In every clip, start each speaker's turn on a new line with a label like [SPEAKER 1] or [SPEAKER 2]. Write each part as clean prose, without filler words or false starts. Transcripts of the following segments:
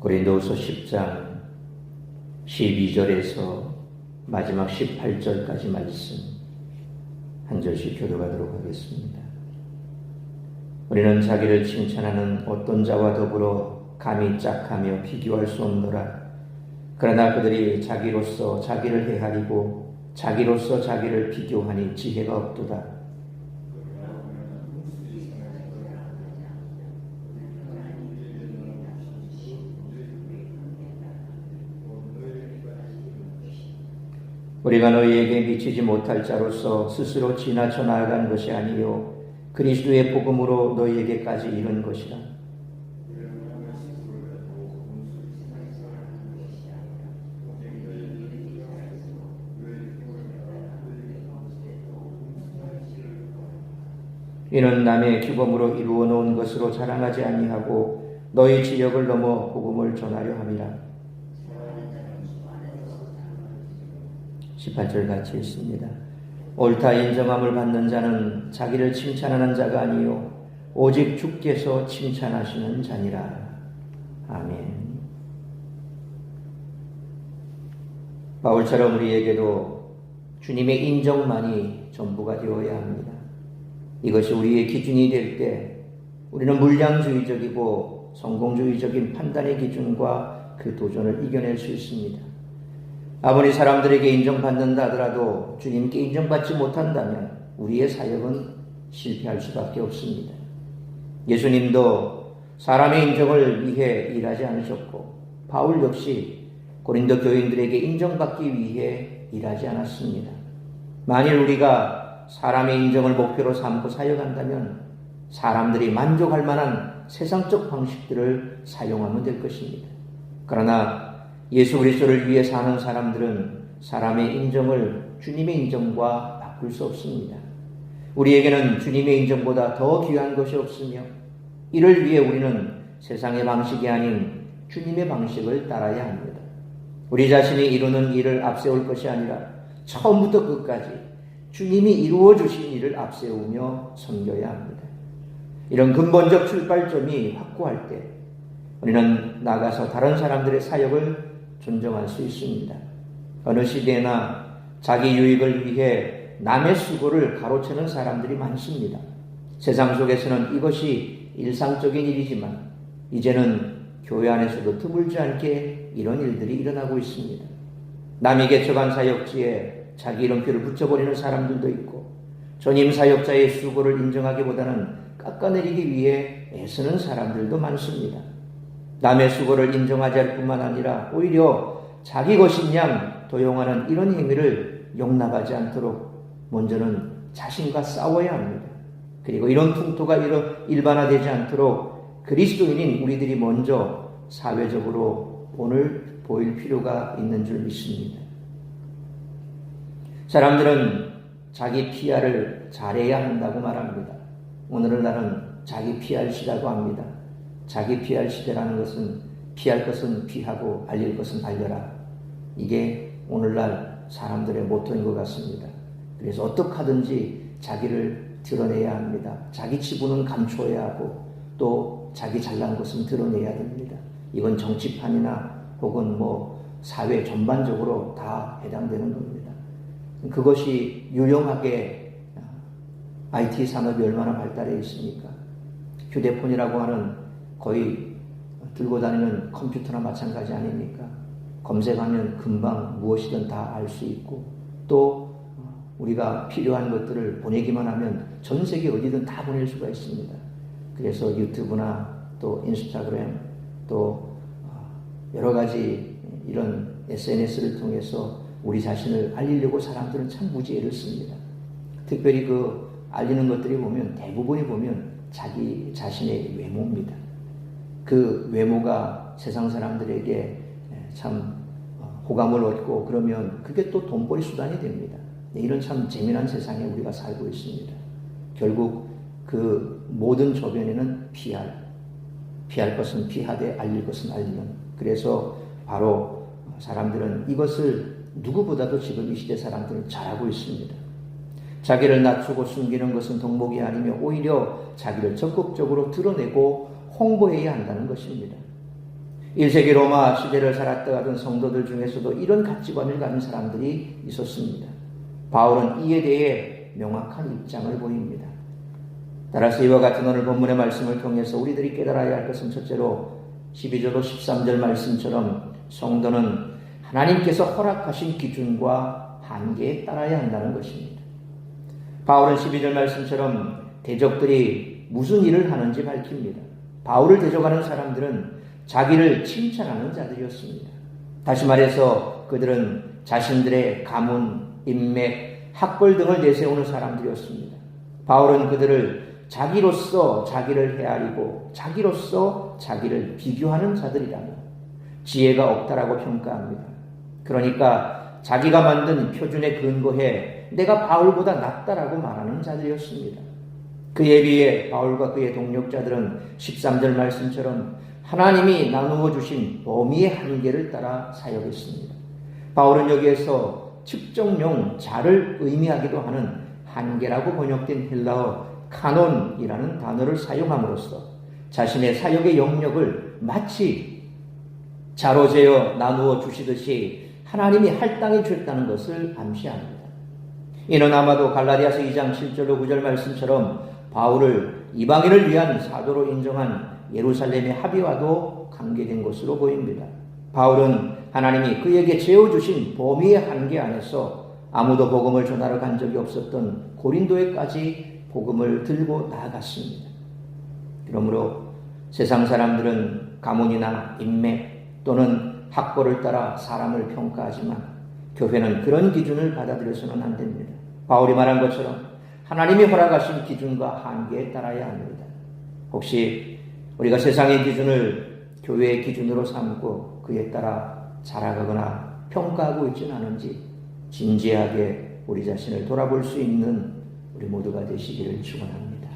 [SPEAKER 1] 고린도후서 10장 12절에서 마지막 18절까지 말씀 한 절씩 교독하도록 하겠습니다. 우리는 자기를 칭찬하는 어떤 자와 더불어 감히 짝하며 비교할 수 없노라. 그러나 그들이 자기로서 자기를 헤아리고 자기로서 자기를 비교하니 지혜가 없도다. 우리가 너희에게 미치지 못할 자로서 스스로 지나쳐 나아간 것이 아니요 그리스도의 복음으로 너희에게까지 이른 것이라. 이는 남의 규범으로 이루어 놓은 것으로 자랑하지 아니하고 너희 지역을 넘어 복음을 전하려 함이라. 18절 같이 읽습니다. 옳다 인정함을 받는 자는 자기를 칭찬하는 자가 아니요 오직 주께서 칭찬하시는 자니라. 아멘. 바울처럼 우리에게도 주님의 인정만이 전부가 되어야 합니다. 이것이 우리의 기준이 될 때 우리는 물량주의적이고 성공주의적인 판단의 기준과 그 도전을 이겨낼 수 있습니다. 아무리 사람들에게 인정받는다 하더라도 주님께 인정받지 못한다면 우리의 사역은 실패할 수밖에 없습니다. 예수님도 사람의 인정을 위해 일하지 않으셨고 바울 역시 고린도 교인들에게 인정받기 위해 일하지 않았습니다. 만일 우리가 사람의 인정을 목표로 삼고 사역한다면 사람들이 만족할 만한 세상적 방식들을 사용하면 될 것입니다. 그러나 예수 그리스도를 위해 사는 사람들은 사람의 인정을 주님의 인정과 바꿀 수 없습니다. 우리에게는 주님의 인정보다 더 귀한 것이 없으며 이를 위해 우리는 세상의 방식이 아닌 주님의 방식을 따라야 합니다. 우리 자신이 이루는 일을 앞세울 것이 아니라 처음부터 끝까지 주님이 이루어 주신 일을 앞세우며 섬겨야 합니다. 이런 근본적 출발점이 확고할 때 우리는 나가서 다른 사람들의 사역을 존중할 수 있습니다. 어느 시대나 자기 유익을 위해 남의 수고를 가로채는 사람들이 많습니다. 세상 속에서는 이것이 일상적인 일이지만 이제는 교회 안에서도 드물지 않게 이런 일들이 일어나고 있습니다. 남이 개척한 사역지에 자기 이름표를 붙여버리는 사람들도 있고 전임 사역자의 수고를 인정하기보다는 깎아내리기 위해 애쓰는 사람들도 많습니다. 남의 수고를 인정하지 않을 뿐만 아니라 오히려 자기 것인 양 도용하는 이런 행위를 용납하지 않도록 먼저는 자신과 싸워야 합니다. 그리고 이런 풍토가 일반화되지 않도록 그리스도인인 우리들이 먼저 사회적으로 본을 보일 필요가 있는 줄 믿습니다. 사람들은 자기 PR을 잘해야 한다고 말합니다. 오늘날은 자기 PR 시대라고 합니다. 자기 PR 시대라는 것은 피할 것은 피하고 알릴 것은 알려라. 이게 오늘날 사람들의 모토인 것 같습니다. 그래서 어떻게 하든지 자기를 드러내야 합니다. 자기 치부는 감춰야 하고 또 자기 잘난 것은 드러내야 됩니다. 이건 정치판이나 혹은 사회 전반적으로 다 해당되는 겁니다. 그것이 유용하게 IT 산업이 얼마나 발달해 있습니까? 휴대폰이라고 하는 거의 들고 다니는 컴퓨터나 마찬가지 아닙니까? 검색하면 금방 무엇이든 다 알 수 있고 또 우리가 필요한 것들을 보내기만 하면 전 세계 어디든 다 보낼 수가 있습니다. 그래서 유튜브나 또 인스타그램 또 여러 가지 이런 SNS를 통해서 우리 자신을 알리려고 사람들은 참 무지애를 씁니다. 특별히 그 알리는 것들이 보면 대부분이 보면 자기 자신의 외모입니다. 그 외모가 세상 사람들에게 참 호감을 얻고 그러면 그게 또 돈벌이 수단이 됩니다. 이런 참 재미난 세상에 우리가 살고 있습니다. 결국 그 모든 저변에는 피할 것은 피하되 알릴 것은 알리는. 그래서 바로 사람들은 이것을 누구보다도 지금 이 시대 사람들은 잘하고 있습니다. 자기를 낮추고 숨기는 것은 덕목이 아니며 오히려 자기를 적극적으로 드러내고 홍보해야 한다는 것입니다. 1세기 로마 시대를 살았던 성도들 중에서도 이런 가치관을 가진 사람들이 있었습니다. 바울은 이에 대해 명확한 입장을 보입니다. 따라서 이와 같은 오늘 본문의 말씀을 통해서 우리들이 깨달아야 할 것은 첫째로 12절로 13절 말씀처럼 성도는 하나님께서 허락하신 기준과 한계에 따라야 한다는 것입니다. 바울은 12절 말씀처럼 대적들이 무슨 일을 하는지 밝힙니다. 바울을 대적하는 사람들은 자기를 칭찬하는 자들이었습니다. 다시 말해서 그들은 자신들의 가문, 인맥, 학벌 등을 내세우는 사람들이었습니다. 바울은 그들을 자기로서 자기를 헤아리고 자기로서 자기를 비교하는 자들이라며 지혜가 없다라고 평가합니다. 그러니까 자기가 만든 표준에 근거해 내가 바울보다 낫다라고 말하는 자들이었습니다. 그에 비해 바울과 그의 동력자들은 13절 말씀처럼 하나님이 나누어 주신 범위의 한계를 따라 사역했습니다. 바울은 여기에서 측정용 자를 의미하기도 하는 한계라고 번역된 헬라어 카논이라는 단어를 사용함으로써 자신의 사역의 영역을 마치 자로 재어 나누어 주시듯이 하나님이 할당해 주셨다는 것을 암시합니다. 이는 아마도 갈라디아서 2장 7절로 9절 말씀처럼 바울을 이방인을 위한 사도로 인정한 예루살렘의 합의와도 관계된 것으로 보입니다. 바울은 하나님이 그에게 재어주신 범위의 한계 안에서 아무도 복음을 전하러 간 적이 없었던 고린도에까지 복음을 들고 나아갔습니다. 그러므로 세상 사람들은 가문이나 인맥 또는 학벌을 따라 사람을 평가하지만 교회는 그런 기준을 받아들여서는 안 됩니다. 바울이 말한 것처럼 하나님이 허락하신 기준과 한계에 따라야 합니다. 혹시 우리가 세상의 기준을 교회의 기준으로 삼고 그에 따라 살아가거나 평가하고 있지는 않은지 진지하게 우리 자신을 돌아볼 수 있는 우리 모두가 되시기를 축원합니다.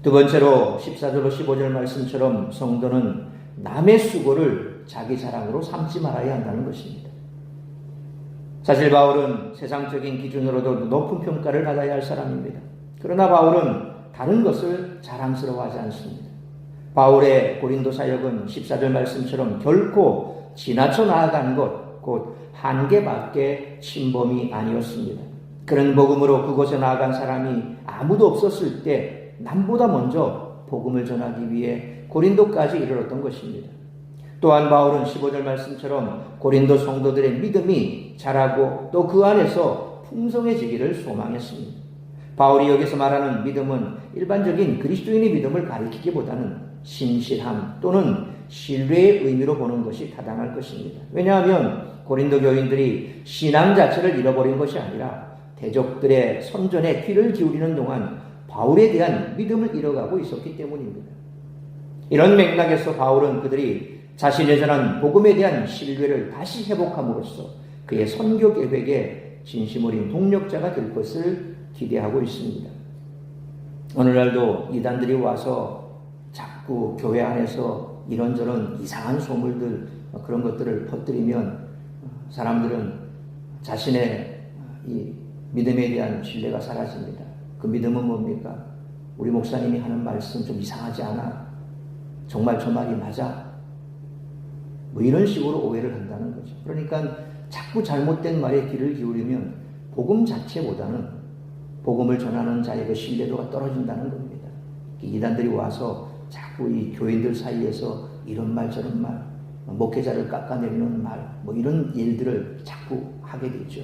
[SPEAKER 1] 두 번째로 14절로 15절 말씀처럼 성도는 남의 수고를 자기 자랑으로 삼지 말아야 한다는 것입니다. 사실 바울은 세상적인 기준으로도 높은 평가를 받아야 할 사람입니다. 그러나 바울은 다른 것을 자랑스러워하지 않습니다. 바울의 고린도 사역은 14절 말씀처럼 결코 지나쳐 나아간 것, 곧 한계밖에 침범이 아니었습니다. 그런 복음으로 그곳에 나아간 사람이 아무도 없었을 때 남보다 먼저 복음을 전하기 위해 고린도까지 이르렀던 것입니다. 또한 바울은 15절 말씀처럼 고린도 성도들의 믿음이 자라고 또 그 안에서 풍성해지기를 소망했습니다. 바울이 여기서 말하는 믿음은 일반적인 그리스도인의 믿음을 가리키기보다는 신실함 또는 신뢰의 의미로 보는 것이 타당할 것입니다. 왜냐하면 고린도 교인들이 신앙 자체를 잃어버린 것이 아니라 대적들의 선전에 귀를 기울이는 동안 바울에 대한 믿음을 잃어가고 있었기 때문입니다. 이런 맥락에서 바울은 그들이 자신의 전한 복음에 대한 신뢰를 다시 회복함으로써 그의 선교 계획에 진심 어린 동력자가 될 것을 기대하고 있습니다. 오늘날도 이단들이 와서 자꾸 교회 안에서 이런저런 이상한 소물들 그런 것들을 퍼뜨리면 사람들은 자신의 이 믿음에 대한 신뢰가 사라집니다. 그 믿음은 뭡니까? 우리 목사님이 하는 말씀 좀 이상하지 않아? 정말 저 말이 맞아? 뭐 이런 식으로 오해를 한다는 거죠. 그러니까 자꾸 잘못된 말에 귀를 기울이면 복음 자체보다는 복음을 전하는 자의 그 신뢰도가 떨어진다는 겁니다. 이단들이 와서 자꾸 이 교인들 사이에서 이런 말 저런 말, 목회자를 깎아내리는 말, 뭐 이런 일들을 자꾸 하게 되죠.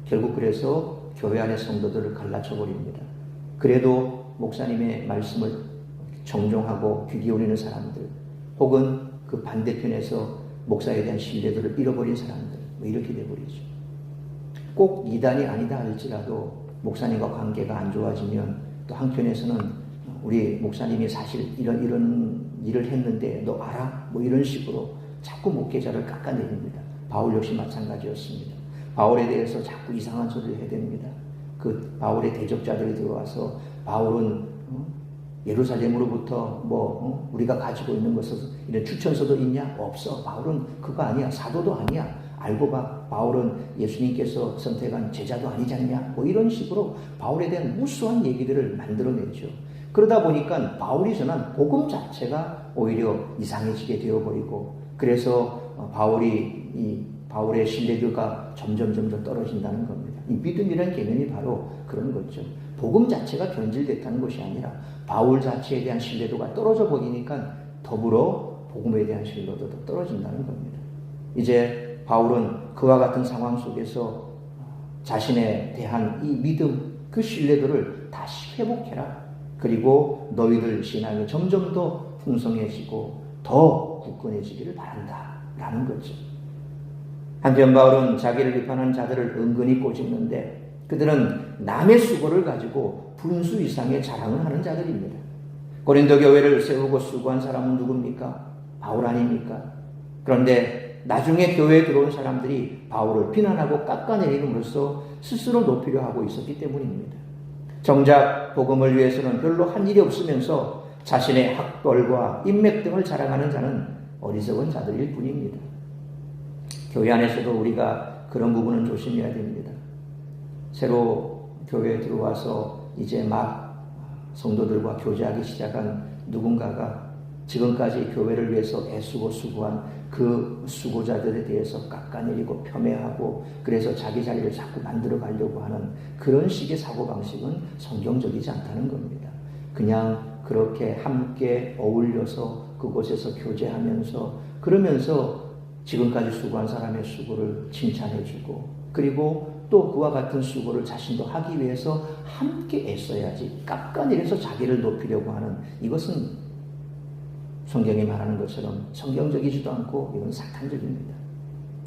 [SPEAKER 1] 결국 그래서 교회 안의 성도들을 갈라쳐 버립니다. 그래도 목사님의 말씀을 정종하고 귀 기울이는 사람들, 혹은 그 반대편에서 목사에 대한 신뢰도를 잃어버린 사람들, 뭐 이렇게 돼버리죠. 꼭 이단이 아니다 할지라도 목사님과 관계가 안 좋아지면 또 한편에서는 우리 목사님이 사실 이런 일을 했는데 너 알아? 뭐 이런 식으로 자꾸 목회자를 깎아내립니다. 바울 역시 마찬가지였습니다. 바울에 대해서 자꾸 이상한 소리를 해댑니다. 그 바울의 대적자들이 들어와서 바울은 예루살렘으로부터 우리가 가지고 있는 것은 이런 추천서도 있냐? 없어. 바울은 그거 아니야. 사도도 아니야. 알고 봐. 바울은 예수님께서 선택한 제자도 아니지 않냐? 뭐 이런 식으로 바울에 대한 무수한 얘기들을 만들어내죠. 그러다 보니까 바울이 전한 복음 자체가 오히려 이상해지게 되어버리고, 그래서 바울의 신뢰도가 점점 떨어진다는 겁니다. 이 믿음이라는 개념이 바로 그런 거죠. 복음 자체가 변질됐다는 것이 아니라 바울 자체에 대한 신뢰도가 떨어져 버리니까 더불어 복음에 대한 신뢰도도 떨어진다는 겁니다. 이제 바울은 그와 같은 상황 속에서 자신에 대한 이 믿음, 그 신뢰도를 다시 회복해라. 그리고 너희들 신앙이 점점 더 풍성해지고 더 굳건해지기를 바란다 라는 거죠. 한편 바울은 자기를 비판하는 자들을 은근히 꼬집는데, 그들은 남의 수고를 가지고 분수 이상의 자랑을 하는 자들입니다. 고린도 교회를 세우고 수고한 사람은 누굽니까? 바울 아닙니까? 그런데 나중에 교회에 들어온 사람들이 바울을 비난하고 깎아내림으로써 스스로 높이려 하고 있었기 때문입니다. 정작 복음을 위해서는 별로 한 일이 없으면서 자신의 학벌과 인맥 등을 자랑하는 자는 어리석은 자들일 뿐입니다. 교회 안에서도 우리가 그런 부분은 조심해야 됩니다. 새로 교회에 들어와서 이제 막 성도들과 교제하기 시작한 누군가가 지금까지 교회를 위해서 애쓰고 수고한 그 수고자들에 대해서 깎아내리고 폄훼하고, 그래서 자기 자리를 자꾸 만들어 가려고 하는 그런 식의 사고방식은 성경적이지 않다는 겁니다. 그냥 그렇게 함께 어울려서 그곳에서 교제하면서, 그러면서 지금까지 수고한 사람의 수고를 칭찬해주고, 그리고 또 그와 같은 수고를 자신도 하기 위해서 함께 애써야지 깎아내려서 자기를 높이려고 하는, 이것은 성경이 말하는 것처럼 성경적이지도 않고 이건 사탄적입니다.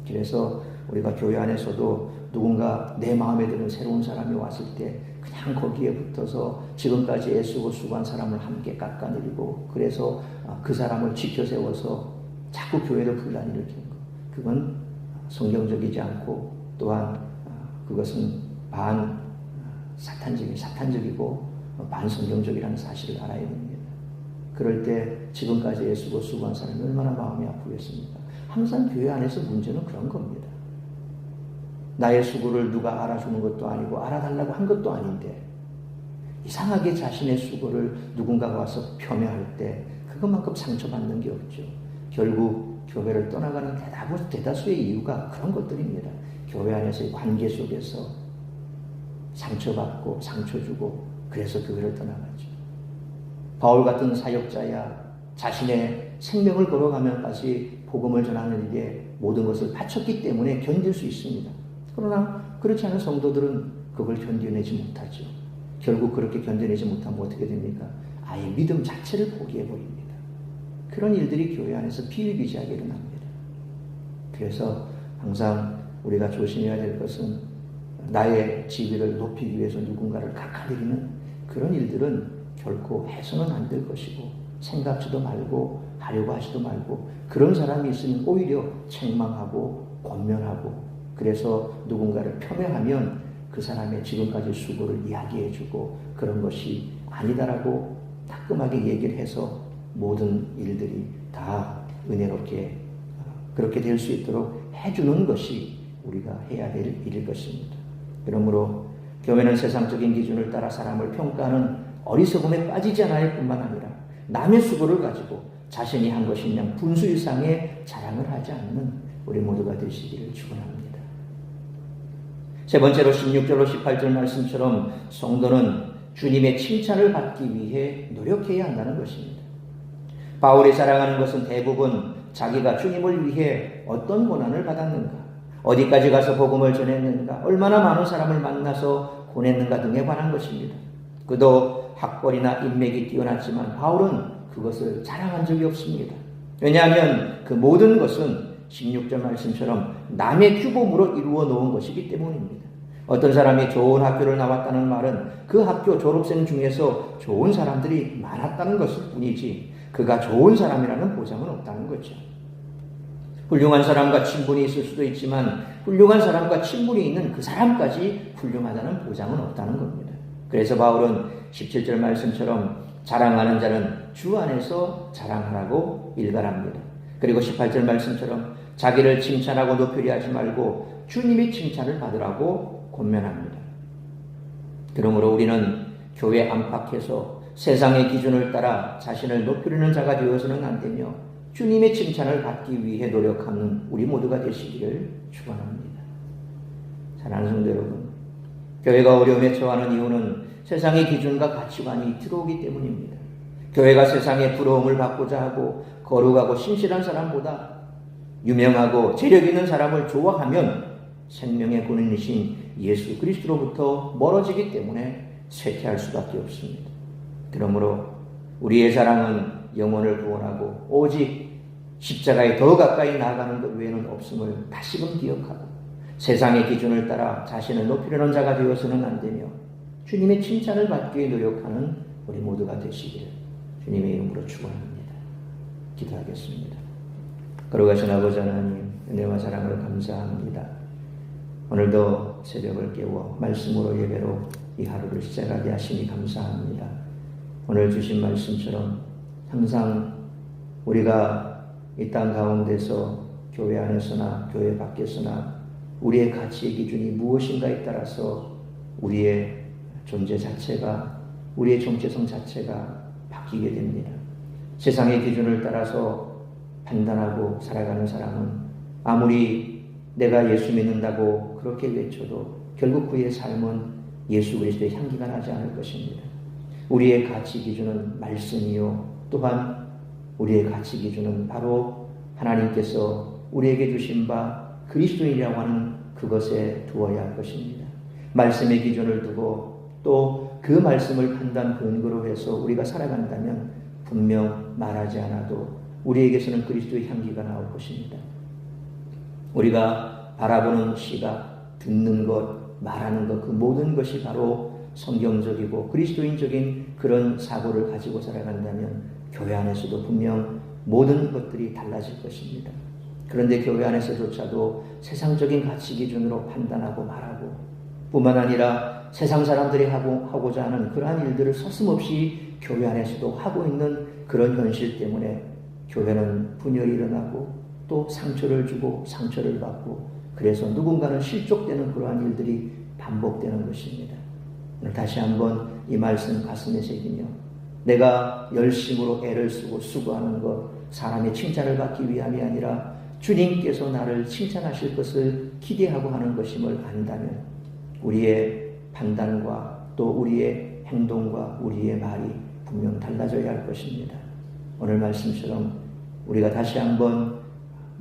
[SPEAKER 1] 그래서 우리가 교회 안에서도 누군가 내 마음에 드는 새로운 사람이 왔을 때 그냥 거기에 붙어서 지금까지 애쓰고 수고한 사람을 함께 깎아내리고, 그래서 그 사람을 지켜세워서 자꾸 교회를 분란일으키는 것, 그건 성경적이지 않고, 또한 그것은 사탄적이고 반성경적이라는 사실을 알아야 됩니다. 그럴 때 지금까지 애쓰고 수고한 사람이 얼마나 마음이 아프겠습니까? 항상 교회 안에서 문제는 그런 겁니다. 나의 수고를 누가 알아주는 것도 아니고 알아달라고 한 것도 아닌데, 이상하게 자신의 수고를 누군가가 와서 폄훼할 때 그것만큼 상처받는 게 없죠. 결국 교회를 떠나가는 대다수의 이유가 그런 것들입니다. 교회 안에서의 관계 속에서 상처받고 상처 주고, 그래서 교회를 떠나가죠. 바울 같은 사역자야 자신의 생명을 걸어가면까지 복음을 전하는 일에 모든 것을 바쳤기 때문에 견딜 수 있습니다. 그러나 그렇지 않은 성도들은 그걸 견뎌내지 못하죠. 결국 그렇게 견뎌내지 못하면 어떻게 됩니까? 아예 믿음 자체를 포기해버립니다. 그런 일들이 교회 안에서 비일비재하게 일어납니다. 그래서 항상 우리가 조심해야 될 것은, 나의 지위를 높이기 위해서 누군가를 깎아내리는 그런 일들은 결코 해서는 안 될 것이고, 생각지도 말고 하려고 하지도 말고, 그런 사람이 있으면 오히려 책망하고 권면하고, 그래서 누군가를 폄훼하면 그 사람의 지금까지 수고를 이야기해주고, 그런 것이 아니다라고 따끔하게 얘기를 해서 모든 일들이 다 은혜롭게 그렇게 될 수 있도록 해주는 것이 우리가 해야 될 일일 것입니다. 그러므로 교회는 세상적인 기준을 따라 사람을 평가하는 어리석음에 빠지지 않을 뿐만 아니라 남의 수고를 가지고 자신이 한 것인 양 분수 이상의 자랑을 하지 않는 우리 모두가 되시기를 축원합니다. 세 번째로 16절로 18절 말씀처럼 성도는 주님의 칭찬을 받기 위해 노력해야 한다는 것입니다. 바울이 자랑하는 것은 대부분 자기가 주님을 위해 어떤 고난을 받았는가, 어디까지 가서 복음을 전했는가, 얼마나 많은 사람을 만나서 보냈는가 등에 관한 것입니다. 그도 학벌이나 인맥이 뛰어났지만 바울은 그것을 자랑한 적이 없습니다. 왜냐하면 그 모든 것은 16절 말씀처럼 남의 규범으로 이루어 놓은 것이기 때문입니다. 어떤 사람이 좋은 학교를 나왔다는 말은 그 학교 졸업생 중에서 좋은 사람들이 많았다는 것일 뿐이지 그가 좋은 사람이라는 보장은 없다는 거죠. 훌륭한 사람과 친분이 있을 수도 있지만 훌륭한 사람과 친분이 있는 그 사람까지 훌륭하다는 보장은 없다는 겁니다. 그래서 바울은 17절 말씀처럼 자랑하는 자는 주 안에서 자랑하라고 일갈합니다. 그리고 18절 말씀처럼 자기를 칭찬하고 높이려 하지 말고 주님이 칭찬을 받으라고 권면합니다. 그러므로 우리는 교회 안팎에서 세상의 기준을 따라 자신을 높이려는 자가 되어서는 안 되며 주님의 칭찬을 받기 위해 노력하는 우리 모두가 되시기를 축원합니다. 사랑하는 성도 여러분, 교회가 어려움에 처하는 이유는 세상의 기준과 가치관이 들어오기 때문입니다. 교회가 세상의 부러움을 받고자 하고 거룩하고 신실한 사람보다 유명하고 재력 있는 사람을 좋아하면 생명의 본인이신 예수 그리스도로부터 멀어지기 때문에 쇠퇴할 수밖에 없습니다. 그러므로 우리의 사랑은 영혼을 구원하고 오직 십자가에 더 가까이 나아가는 것 외에는 없음을 다시금 기억하고 세상의 기준을 따라 자신을 높이려는 자가 되어서는 안 되며 주님의 칭찬을 받기 위해 노력하는 우리 모두가 되시기를 주님의 이름으로 축원합니다. 기도하겠습니다. 거룩하신 아버지 하나님, 은혜와 사랑을 감사합니다. 오늘도 새벽을 깨워 말씀으로 예배로 이 하루를 시작하게 하시니 감사합니다. 오늘 주신 말씀처럼 항상 우리가 이 땅 가운데서 교회 안에서나 교회 밖에서나 우리의 가치의 기준이 무엇인가에 따라서 우리의 존재 자체가, 우리의 정체성 자체가 바뀌게 됩니다. 세상의 기준을 따라서 판단하고 살아가는 사람은 아무리 내가 예수 믿는다고 그렇게 외쳐도 결국 그의 삶은 예수 그리스도의 향기가 나지 않을 것입니다. 우리의 가치 기준은 말씀이요, 또한 우리의 가치 기준은 바로 하나님께서 우리에게 주신 바 그리스도인이라고 하는 그것에 두어야 할 것입니다. 말씀의 기준을 두고 또 그 말씀을 판단 근거로 해서 우리가 살아간다면 분명 말하지 않아도 우리에게서는 그리스도의 향기가 나올 것입니다. 우리가 바라보는 시각, 듣는 것, 말하는 것, 그 모든 것이 바로 성경적이고 그리스도인적인 그런 사고를 가지고 살아간다면 교회 안에서도 분명 모든 것들이 달라질 것입니다. 그런데 교회 안에서조차도 세상적인 가치 기준으로 판단하고 말하고 뿐만 아니라 세상 사람들이 하고자 하는 그러한 일들을 서슴없이 교회 안에서도 하고 있는 그런 현실 때문에 교회는 분열이 일어나고 또 상처를 주고 상처를 받고 그래서 누군가는 실족되는 그러한 일들이 반복되는 것입니다. 오늘 다시 한번 이 말씀 가슴에 새기며 내가 열심으로 애를 쓰고 수고하는 것 사람의 칭찬을 받기 위함이 아니라 주님께서 나를 칭찬하실 것을 기대하고 하는 것임을 안다면 우리의 판단과 또 우리의 행동과 우리의 말이 분명 달라져야 할 것입니다. 오늘 말씀처럼 우리가 다시 한번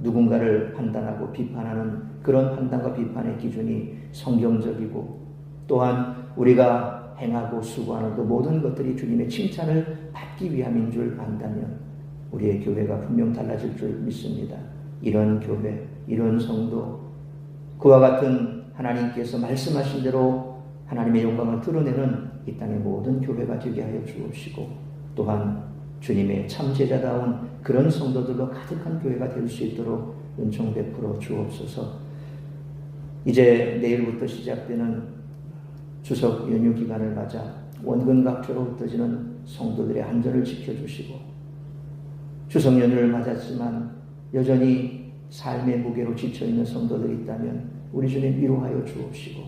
[SPEAKER 1] 누군가를 판단하고 비판하는 그런 판단과 비판의 기준이 성경적이고 또한 우리가 행하고 수고하는 그 모든 것들이 주님의 칭찬을 받기 위함인 줄 안다면 우리의 교회가 분명 달라질 줄 믿습니다. 이런 교회, 이런 성도, 그와 같은 하나님께서 말씀하신 대로 하나님의 영광을 드러내는 이 땅의 모든 교회가 되게 하여 주옵시고 또한 주님의 참제자다운 그런 성도들로 가득한 교회가 될 수 있도록 은총 베풀어 주옵소서. 이제 내일부터 시작되는 추석 연휴 기간을 맞아 원근 각처로 흩어지는 성도들의 안전을 지켜주시고 추석 연휴를 맞았지만 여전히 삶의 무게로 지쳐있는 성도들이 있다면 우리 주님 위로하여 주옵시고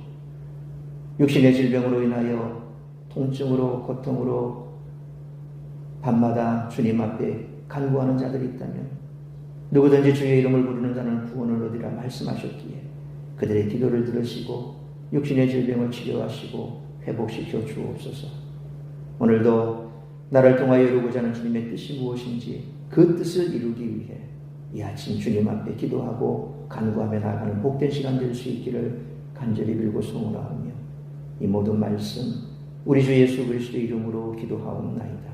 [SPEAKER 1] 육신의 질병으로 인하여 통증으로 고통으로 밤마다 주님 앞에 간구하는 자들이 있다면 누구든지 주의 이름을 부르는 자는 구원을 얻으리라 말씀하셨기에 그들의 기도를 들으시고 육신의 질병을 치료하시고 회복시켜 주옵소서. 오늘도 나를 통하여 이루고자 하는 주님의 뜻이 무엇인지 그 뜻을 이루기 위해 이 아침 주님 앞에 기도하고 간구하며 나아가는 복된 시간 될 수 있기를 간절히 빌고 소원하오며 이 모든 말씀 우리 주 예수 그리스도의 이름으로 기도하옵나이다.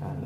[SPEAKER 1] 아멘.